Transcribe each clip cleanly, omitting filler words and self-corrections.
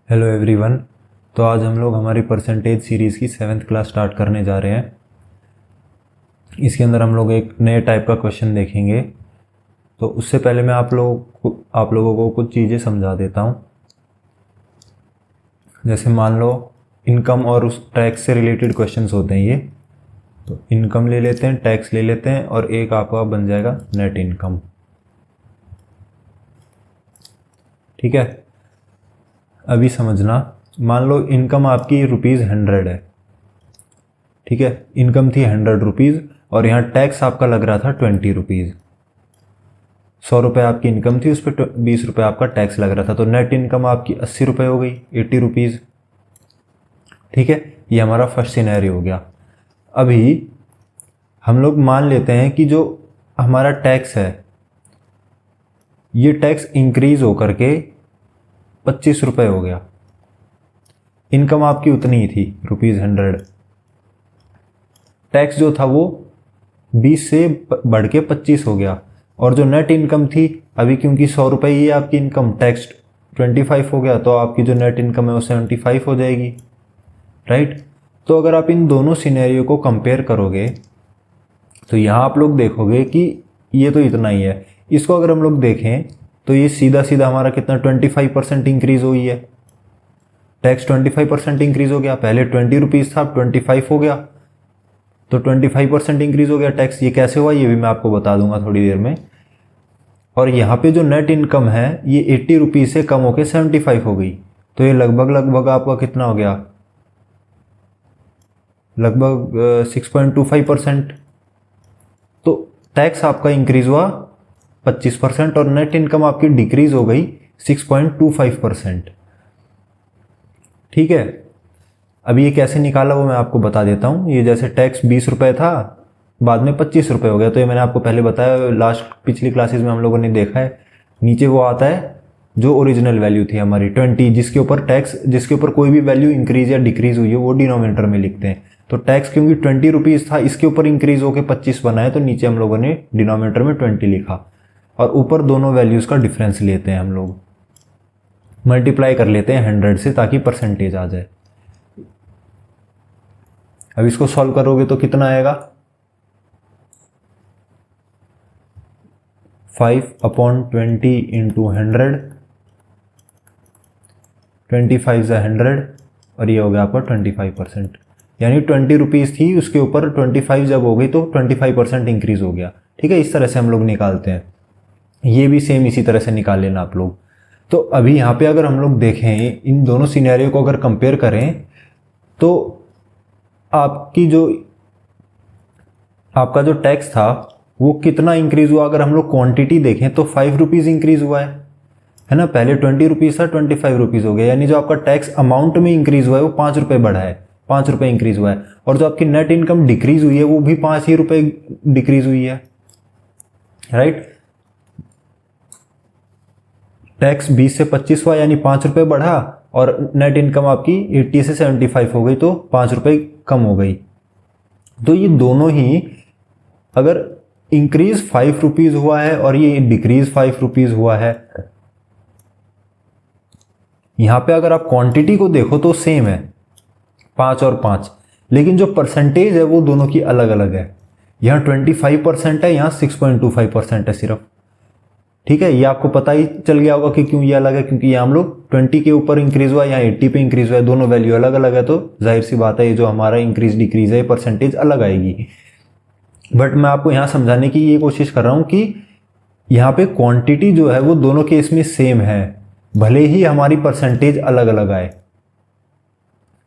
Hello everyone. तो आज हम लोग हमारी परसेंटेज सीरीज़ की 7th क्लास स्टार्ट करने जा रहे हैं। इसके अंदर हम लोग एक नए टाइप का क्वेश्चन देखेंगे। तो उससे पहले मैं आप लोगों को कुछ चीज़ें समझा देता हूँ। जैसे मान लो इनकम और उस टैक्स से रिलेटेड क्वेश्चंस होते हैं ये। तो इनकम ले लेते हैं, टैक्स ले लेते हैं और एक आपका बन जाएगा नेट इनकम। ठीक है, अभी समझना। मान लो इनकम आपकी ₹100 है। ठीक है, इनकम थी ₹100 और यहाँ टैक्स आपका लग रहा था ₹20। ₹100 आपकी इनकम थी, उस पर ₹20 आपका टैक्स लग रहा था। तो नेट इनकम आपकी ₹80 हो गई, ₹80। ठीक है, ये हमारा फर्स्ट सिनेरियो हो गया। अभी हम लोग मान लेते हैं कि जो हमारा टैक्स है ये टैक्स इंक्रीज होकर के ₹25 हो गया। इनकम आपकी उतनी ही थी ₹100। टैक्स जो था वो 20 से बढ़ के 25 हो गया। और जो नेट इनकम थी अभी, क्योंकि ₹100 ही है आपकी इनकम, टैक्स 25 हो गया, तो आपकी जो नेट इनकम है वो 75 हो जाएगी। राइट। तो अगर आप इन दोनों सिनेरियो को कंपेयर करोगे तो यहाँ आप लोग देखोगे कि ये तो इतना ही है। इसको अगर हम लोग देखें तो ये सीधा सीधा हमारा कितना 25% इंक्रीज हुई है। टैक्स 25% इंक्रीज हो गया। पहले ₹20 था, अब 25 हो गया, तो 25% इंक्रीज हो गया टैक्स। ये कैसे हुआ ये भी मैं आपको बता दूंगा थोड़ी देर में। और यहाँ पे जो नेट इनकम है ये ₹80 से कम होकर 75 हो गई। तो ये लगभग आपका कितना हो गया, लगभग 6.25%। तो टैक्स आपका इंक्रीज हुआ 25% और नेट इनकम आपकी डिक्रीज हो गई 6.25%। ठीक है, अभी ये कैसे निकाला वो मैं आपको बता देता हूँ। ये जैसे टैक्स ₹20 था, बाद में ₹25 हो गया। तो ये मैंने आपको पहले बताया, लास्ट पिछली क्लासेस में हम लोगों ने देखा है। नीचे वो आता है जो ओरिजिनल वैल्यू थी हमारी 20, जिसके ऊपर टैक्स, जिसके ऊपर कोई भी वैल्यू इंक्रीज या डिक्रीज हुई है वो डिनोमिनेटर में लिखते हैं। तो टैक्स क्योंकि ₹20 था, इसके ऊपर इंक्रीज होकर 25 बना है, तो नीचे हम लोगों ने डिनोमिनेटर में 20 लिखा और ऊपर दोनों वैल्यूज का डिफरेंस लेते हैं हम लोग, मल्टीप्लाई कर लेते हैं 100 से ताकि परसेंटेज आ जाए। अब इसको सॉल्व करोगे तो कितना आएगा, 5/20 इंटू 100, 25 है 100 और ये हो गया आपका 25%। यानी ₹20 थी, उसके ऊपर 25 जब हो गई तो 25% इंक्रीज हो गया। ठीक है, इस तरह से हम लोग निकालते हैं। ये भी सेम इसी तरह से निकाल लेना आप लोग। तो अभी यहाँ पे अगर हम लोग देखें, इन दोनों सिनेरियो को अगर कंपेयर करें तो आपका जो टैक्स था वो कितना इंक्रीज हुआ। अगर हम लोग क्वांटिटी देखें तो ₹5 इंक्रीज हुआ है ना। पहले ₹20 था, ₹25 हो गया। यानी जो आपका टैक्स अमाउंट में इंक्रीज हुआ है वो ₹5 बढ़ा है, ₹5 इंक्रीज हुआ है। और जो आपकी नेट इनकम डिक्रीज हुई है वो भी ₹5 डिक्रीज हुई है। राइट। टैक्स 20 से 25 हुआ यानी ₹5 बढ़ा और नेट इनकम आपकी 80 से 75 हो गई तो ₹5 कम हो गई। तो ये दोनों ही, अगर इंक्रीज ₹5 हुआ है और ये डिक्रीज ₹5 हुआ है, यहां पे अगर आप क्वांटिटी को देखो तो सेम है 5 और 5, लेकिन जो परसेंटेज है वो दोनों की अलग अलग है। यहां 25% है, यहां 6.25% है सिर्फ। ठीक है, ये आपको पता ही चल गया होगा कि क्यों ये अलग है, क्योंकि यहाँ हम लोग 20 के ऊपर इंक्रीज हुआ, यहाँ 80 पे इंक्रीज हुआ है, दोनों वैल्यू अलग अलग है। तो जाहिर सी बात है ये जो हमारा इंक्रीज डिक्रीज है परसेंटेज अलग आएगी। बट मैं आपको यहाँ समझाने की ये कोशिश कर रहा हूँ कि यहाँ पे क्वांटिटी जो है वो दोनों केस में सेम है, भले ही हमारी परसेंटेज अलग अलग आए।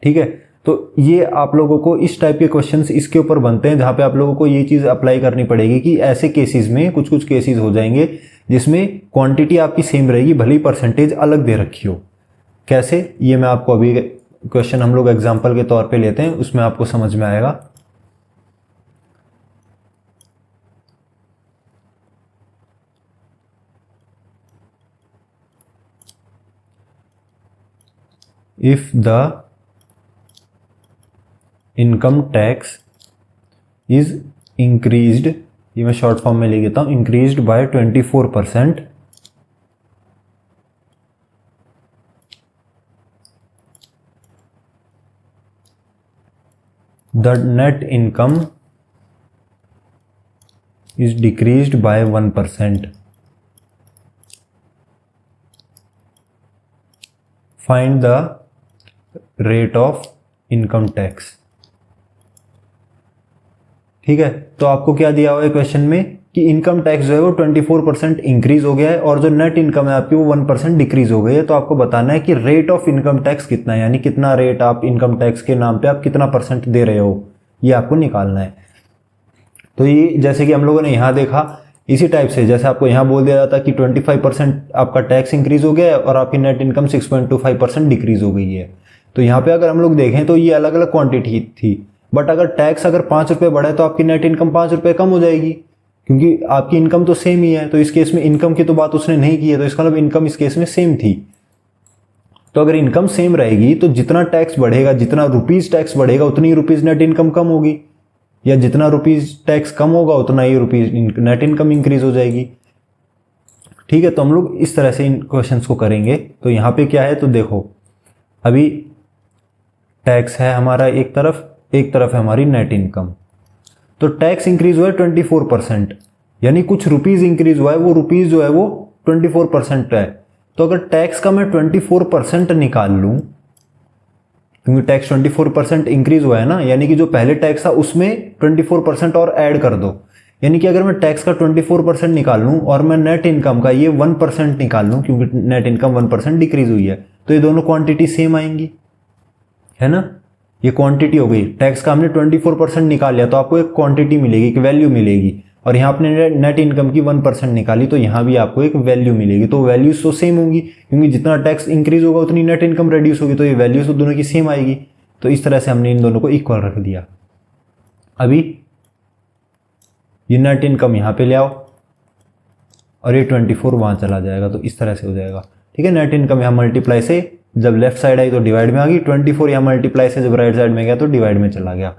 ठीक है, तो ये आप लोगों को इस टाइप के क्वेश्चंस इसके ऊपर बनते हैं जहां पे आप लोगों को ये चीज अप्लाई करनी पड़ेगी कि ऐसे केसेस में कुछ कुछ केसेस हो जाएंगे जिसमें क्वांटिटी आपकी सेम रहेगी, भले ही परसेंटेज अलग दे रखी हो। कैसे, ये मैं आपको अभी क्वेश्चन हम लोग एग्जाम्पल के तौर पे लेते हैं, उसमें आपको समझ में आएगा। If the income tax is increased, ये मैं शॉर्ट फॉर्म में लिख देता हूं, increased by 24%, the net income is decreased bye 1%. Find the rate of income tax. ठीक है, तो आपको क्या दिया हुआ है क्वेश्चन में कि इनकम टैक्स जो है वो 24% इंक्रीज हो गया है और जो नेट इनकम है आपकी वो 1% डिक्रीज हो गई है. तो आपको बताना है कि रेट ऑफ इनकम टैक्स कितना है, यानी कितना रेट आप इनकम टैक्स के नाम पे आप कितना परसेंट दे रहे हो, ये आपको निकालना है. तो ये जैसे कि हम लोगों ने यहाँ देखा, इसी टाइप से जैसे आपको यहाँ बोल दिया जाता कि 25% आपका टैक्स इंक्रीज हो गया है और आपकी नेट इनकम 6.25% डिक्रीज हो गई है. तो यहाँ पे अगर हम लोग देखें तो ये अलग अलग क्वांटिटी थी, बट अगर टैक्स अगर 5 रुपये बढ़े तो आपकी नेट इनकम 5 रुपये कम हो जाएगी, क्योंकि आपकी इनकम तो सेम ही है. तो इस केस में इनकम की तो बात उसने नहीं की है, तो इसका मतलब इनकम इस केस में सेम थी. तो अगर इनकम सेम रहेगी तो जितना टैक्स बढ़ेगा, जितना रुपीज टैक्स बढ़ेगा उतनी रुपीज नेट इनकम कम होगी, या जितना रुपीज टैक्स कम होगा उतना ही रुपीज नेट इनकम इंक्रीज हो जाएगी. ठीक है, तो हम लोग इस तरह से इन क्वेश्चंस को करेंगे. तो यहाँ पे क्या है, तो देखो अभी टैक्स है हमारा एक तरफ है हमारी नेट इनकम. तो टैक्स इंक्रीज हुआ है 24%, यानी कुछ रुपीज इंक्रीज हुआ है, वो रुपीज जो है वो 24% है. तो अगर टैक्स का मैं 24% निकाल लूं, क्योंकि टैक्स 24% इंक्रीज हुआ है ना, यानी कि जो पहले टैक्स था उसमें 24% और ऐड कर दो, यानी कि अगर मैं टैक्स का 24% निकाल लूं और मैं नेट इनकम का ये 1% निकाल लूं, क्योंकि नेट इनकम 1% डिक्रीज हुई है, तो ये दोनों क्वांटिटी सेम आएंगी, है ना. ये क्वांटिटी हो गई, टैक्स का हमने 24% निकाल लिया तो आपको एक क्वांटिटी मिलेगी, एक वैल्यू मिलेगी. और यहाँ आपने नेट इनकम की 1% निकाली तो यहाँ भी आपको एक वैल्यू मिलेगी. तो वैल्यूज तो सेम होंगी, क्योंकि जितना टैक्स इंक्रीज होगा उतनी नेट इनकम रिड्यूस होगी, तो ये वैल्यूज तो दोनों की सेम आएगी. तो इस तरह से हमने इन दोनों को इक्वल रख दिया. अभी ये नेट इनकम यहाँ पे ले आओ और ये 24 वहाँ चला जाएगा, तो इस तरह से हो जाएगा. ठीक है, नेट इनकम यहाँ मल्टीप्लाई से जब लेफ्ट साइड आई तो डिवाइड में आ गई, 24 यहाँ मल्टीप्लाई से जब राइट साइड में गया तो डिवाइड में चला गया.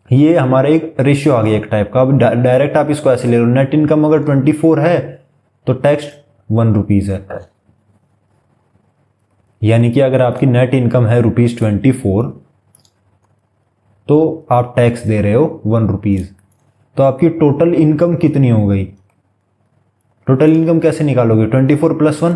ये हमारा एक रेशियो आ गया एक टाइप का. अब डायरेक्ट आप इसको ऐसे ले लो, नेट इनकम अगर 24 है तो टैक्स 1 रुपीज है, यानी कि अगर आपकी नेट इनकम है ₹24 तो आप टैक्स दे रहे हो 1 रुपीज. तो आपकी टोटल इनकम कितनी हो गई? टोटल इनकम कैसे निकालोगे? 24 + 1,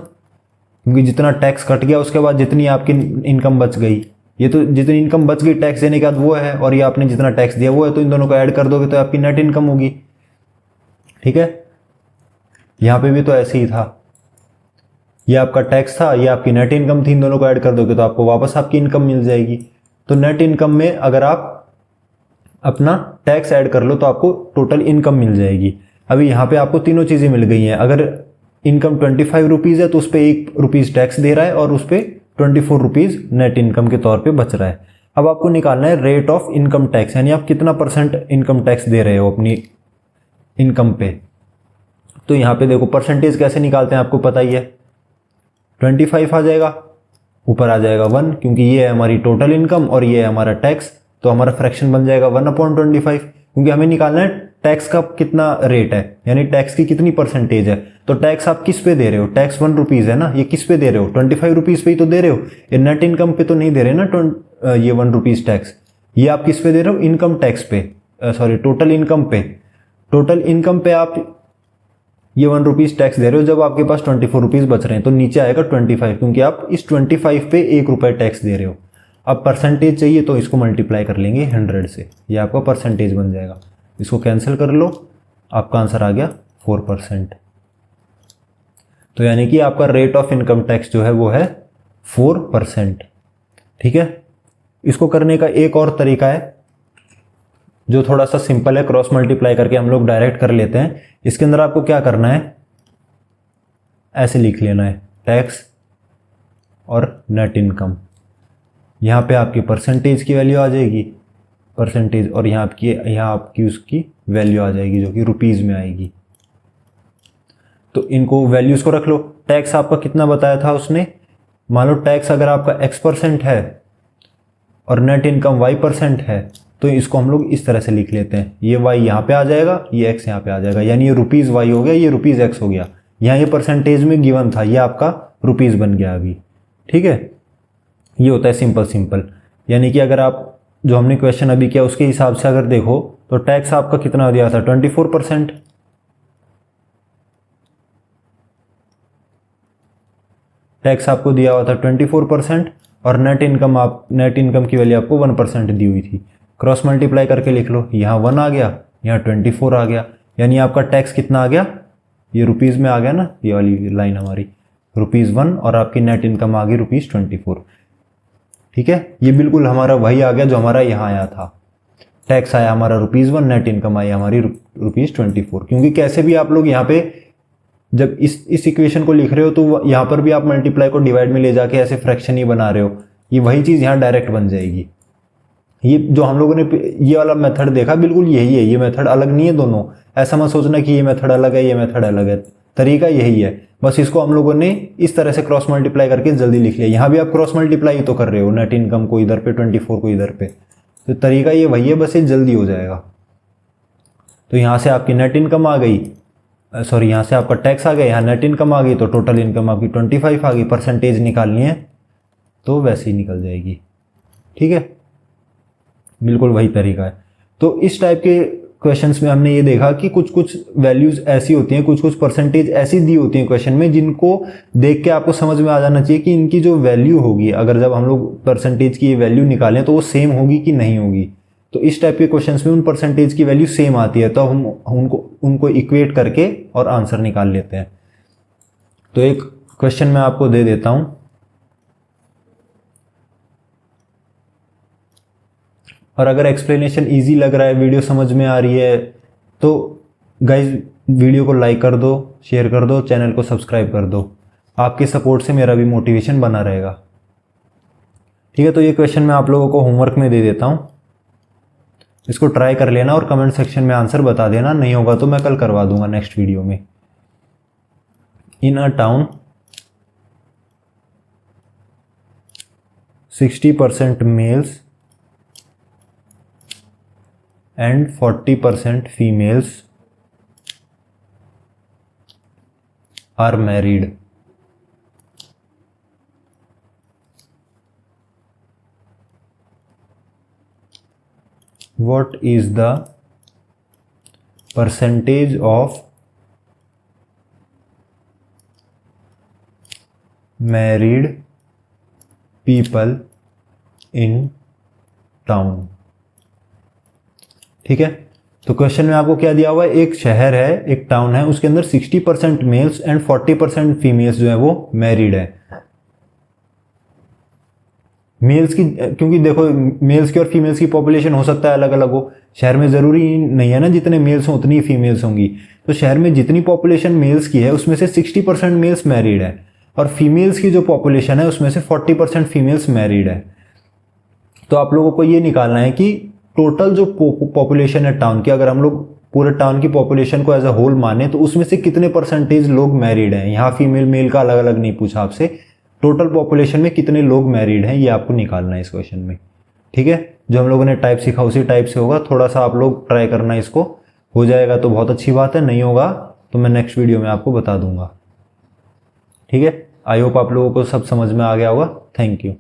क्योंकि जितना टैक्स कट गया उसके बाद जितनी आपकी इनकम बच गई, ये तो जितनी इनकम बच गई टैक्स देने के बाद वो है, और ये आपने जितना टैक्स दिया वो है, तो इन दोनों को ऐड कर दोगे तो आपकी नेट इनकम होगी. ठीक है, यहाँ पे भी तो ऐसे ही था, ये आपका टैक्स था, ये आपकी नेट इनकम थी, इन दोनों को ऐड कर दोगे तो आपको वापस आपकी इनकम मिल जाएगी. तो नेट इनकम में अगर आप अपना टैक्स ऐड कर लो तो आपको टोटल इनकम मिल जाएगी. अभी यहाँ पे आपको तीनों चीज़ें मिल गई हैं. अगर इनकम 25 रुपीज़ है तो उस पर 1 रुपीज़ टैक्स दे रहा है और उस पर 24 रुपीज़ नेट इनकम के तौर पे बच रहा है. अब आपको निकालना है रेट ऑफ इनकम टैक्स, यानी आप कितना % इनकम टैक्स दे रहे हो अपनी इनकम पे. तो यहाँ पे देखो परसेंटेज कैसे निकालते हैं आपको पता ही है. 25 आ जाएगा, ऊपर आ जाएगा 1, क्योंकि ये है हमारी टोटल इनकम और ये है हमारा टैक्स, तो हमारा फ्रैक्शन बन जाएगा 1/25, क्योंकि हमें निकालना है टैक्स का कितना रेट है, यानी टैक्स की कितनी % है. तो टैक्स आप किस पे दे रहे हो? टैक्स 1 रुपीज़ है ना, ये किस पे दे रहे हो? 25 रुपीज़ पे ही तो दे रहे हो, ये नेट इनकम पे तो नहीं दे रहे ना. ये 1 रुपीज़ टैक्स ये आप किस पे दे रहे हो? इनकम टैक्स पे, सॉरी टोटल इनकम पे. टोटल इनकम पे आप ये 1 रुपीज़ टैक्स दे रहे हो जब आपके पास 24 रुपीज़ बच रहे हैं, तो नीचे आएगा 25, क्योंकि आप इस 25 पे 1 रुपये टैक्स दे रहे हो. अब परसेंटेज चाहिए तो इसको मल्टीप्लाई कर लेंगे 100 से, ये आपका परसेंटेज बन जाएगा. इसको कैंसिल कर लो, आपका आंसर आ गया 4%. तो यानी कि आपका रेट ऑफ इनकम टैक्स जो है वो है 4%. ठीक है, इसको करने का एक और तरीका है जो थोड़ा सा सिंपल है, क्रॉस मल्टीप्लाई करके हम लोग डायरेक्ट कर लेते हैं. इसके अंदर आपको क्या करना है, ऐसे लिख लेना है टैक्स और नेट इनकम. यहाँ पे आपकी परसेंटेज की वैल्यू आ जाएगी, परसेंटेज, और यहाँ आपकी उसकी वैल्यू आ जाएगी जो कि रुपीज़ में आएगी. तो इनको वैल्यूज़ को रख लो. टैक्स आपका कितना बताया था उसने, मान लो टैक्स अगर आपका X% है और नेट इनकम Y% है, तो इसको हम लोग इस तरह से लिख लेते हैं. ये Y यहाँ पे आ जाएगा, ये X यहाँ पे आ जाएगा, यानी ये रुपीज़ Y हो गया, ये रुपीज़ X हो गया. यहाँ ये परसेंटेज में गिवन था, ये आपका रुपीज़ बन गया अभी. ठीक है, ये होता है सिंपल. यानी कि अगर आप जो हमने क्वेश्चन अभी किया उसके हिसाब से अगर देखो तो टैक्स आपका कितना दिया था 24%। टैक्स आपको दिया हुआ था 24% और नेट इनकम की वैल्यू आपको 1% दी हुई थी। क्रॉस मल्टीप्लाई करके लिख लो, यहाँ 1 आ गया, यहाँ 24 आ गया, यानी आपका टैक्स कितना आ गया, ये रुपीज़ में आ गया ना, ये वाली लाइन हमारी ₹1 और आपकी नेट इनकम आ गई ₹24। ठीक है, ये बिल्कुल हमारा वही आ गया जो हमारा यहाँ आया था। टैक्स आया हमारा ₹1, नेट इनकम आई हमारी ₹24। क्योंकि कैसे भी आप लोग यहाँ पे जब इस इक्वेशन को लिख रहे हो तो यहाँ पर भी आप मल्टीप्लाई को डिवाइड में ले जाके ऐसे फ्रैक्शन ही बना रहे हो, ये वही चीज़ यहाँ डायरेक्ट बन जाएगी। ये जो हम लोगों ने ये वाला मेथड देखा बिल्कुल यही है, ये मेथड अलग नहीं है दोनों। ऐसा मत सोचना कि ये मेथड अलग है ये मेथड अलग है, तरीका यही है, बस इसको हम लोगों ने इस तरह से क्रॉस मल्टीप्लाई करके जल्दी लिख लिया। यहाँ भी आप क्रॉस मल्टीप्लाई तो कर रहे हो, नेट इनकम को इधर पे 24 को इधर पे, तो तरीका ये वही है, बस ये जल्दी हो जाएगा। तो यहाँ से आपकी नेट इनकम आ गई, सॉरी यहाँ से आपका टैक्स आ गया, यहाँ नेट इनकम आ गई, तो टोटल इनकम आपकी 25 आ गई। परसेंटेज निकालनी है तो वैसे ही निकल जाएगी। ठीक है, बिल्कुल वही तरीका है। तो इस टाइप के क्वेश्चंस में हमने ये देखा कि कुछ कुछ वैल्यूज ऐसी होती हैं, कुछ कुछ परसेंटेज ऐसी दी होती हैं क्वेश्चन में, जिनको देख के आपको समझ में आ जाना चाहिए कि इनकी जो वैल्यू होगी, अगर जब हम लोग परसेंटेज की ये वैल्यू निकालें तो वो सेम होगी कि नहीं होगी। तो इस टाइप के क्वेश्चंस में उन परसेंटेज की वैल्यू सेम आती है, तो हम उनको इक्वेट करके और आंसर निकाल लेते हैं। तो एक क्वेश्चन मैं आपको दे देता हूं, और अगर एक्सप्लेनेशन इजी लग रहा है, वीडियो समझ में आ रही है, तो गाइज वीडियो को लाइक कर दो, शेयर कर दो, चैनल को सब्सक्राइब कर दो। आपके सपोर्ट से मेरा भी मोटिवेशन बना रहेगा। ठीक है, तो ये क्वेश्चन मैं आप लोगों को होमवर्क में दे देता हूँ, इसको ट्राई कर लेना और कमेंट सेक्शन में आंसर बता देना। नहीं होगा तो मैं कल करवा दूंगा नेक्स्ट वीडियो में। In a town 60% males and 40% females are married. What is the percentage of married people in town? ठीक है, तो क्वेश्चन में आपको क्या दिया हुआ है, एक शहर है, एक टाउन है, उसके अंदर 60% मेल्स एंड 40% फीमेल्स जो है वो मैरिड है। मेल्स की, क्योंकि देखो मेल्स की और फीमेल्स की पॉपुलेशन हो सकता है अलग अलग हो, शहर में ज़रूरी नहीं है ना जितने मेल्स हों उतनी ही फीमेल्स होंगी। तो शहर में जितनी पॉपुलेशन मेल्स की है उसमें से 60% मेल्स मैरिड है, और फीमेल्स की जो पॉपुलेशन है उसमें से 40% फीमेल्स मैरिड है। तो आप लोगों को ये निकालना है कि टोटल जो पॉपुलेशन है टाउन की, अगर हम लोग पूरे टाउन की पॉपुलेशन को एज अ होल माने तो उसमें से कितने परसेंटेज लोग मैरिड हैं। यहाँ फीमेल मेल का अलग अलग नहीं पूछा आपसे, टोटल पॉपुलेशन में कितने लोग मैरिड हैं ये आपको निकालना है इस क्वेश्चन में। ठीक है, जो हम लोगों ने टाइप सीखा उसी टाइप से होगा, थोड़ा सा आप लोग ट्राई करना, इसको हो जाएगा तो बहुत अच्छी बात है, नहीं होगा तो मैं नेक्स्ट वीडियो में आपको बता दूंगा। ठीक है, आई होप आप लोगों को सब समझ में आ गया होगा। Thank you.